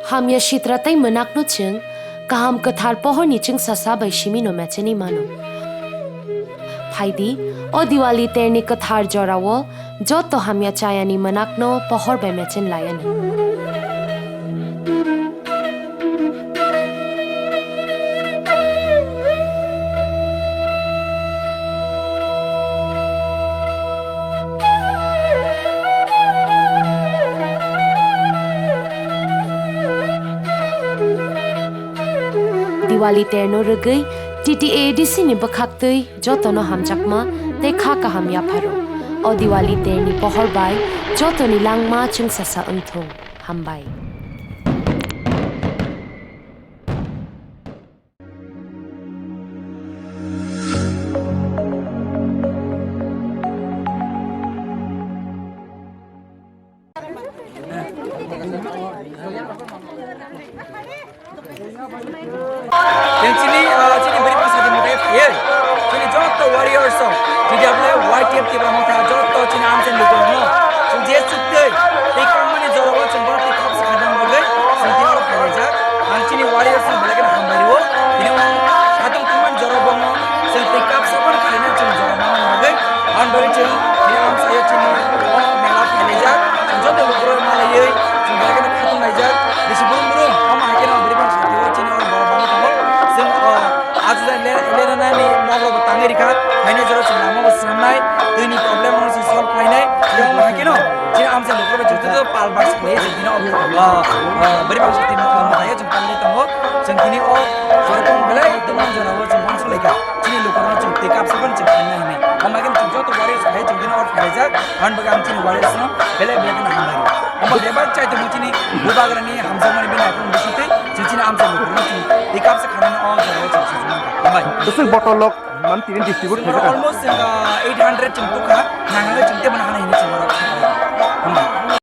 Hamya shitratai manak no chung, kaham kathar pohor ni chung sasa bai shimi no mechani mano. Phaidi, o Diwali terni kathar jorawo, joto hamya chayani manak no pohor bai mechen layani. Diwali terno regai TTA di sini bakhaktui joto no hamjakma te kha ka hamya pharo o Diwali terni pohor bai joto ni langma chung sasa unthong hambai Sini beri pasal di muka ya. Sini joto warriors so. Jadi apa le white tape kita muka joto sini amsen lupa no. Sini dia sudah. Di kamu ni jorawan cembar di kap sekadang bagai. Sini dia orang kerja. Sini warriors so belajar hambari wo. Ini orang kadang kuman jorabang no. Sini di kap sepan kalian cuma jorabang bagai. Hambari cini. Ini orang saya cini. Oh melak kerja. Joto lupa malah ye. Sini belajar khatam aja. Di sebelum belum. Kamu akhirnya beri pasal dia cini orang bawa bawa kamu. आज लेना नहीं नौकरी बताएंगे रिका मैंने जरूर चलामा बस सुननाई तो इन्हीं प्रॉब्लम होने से सॉल्व करने जो हम है ना जिन आम से लोगों में जुटे तो पाल बार से ले जिन बड़ी बात होती है बताइए जो पाल लेता हो संकीर्णी और जरूर तुम बोले तो हम जो ना वो जो हम सुलेगा जिन लोगों में जुटे काप से बन चुके हैं नहीं हम अगर जो तो वाले है जो दिन और फैजा हम बगाम जिन वाले सुनो पहले बेले ना हम लगे हम बेबाक चाहे तो मुझे नहीं बुबाग रनी हम जमाने में अपन बसते जिन आम से लोगों में एक काप से खाना और Terus botol lok mantin distribut almost 800 cengtuk ha nangai cengte mana ini cengorok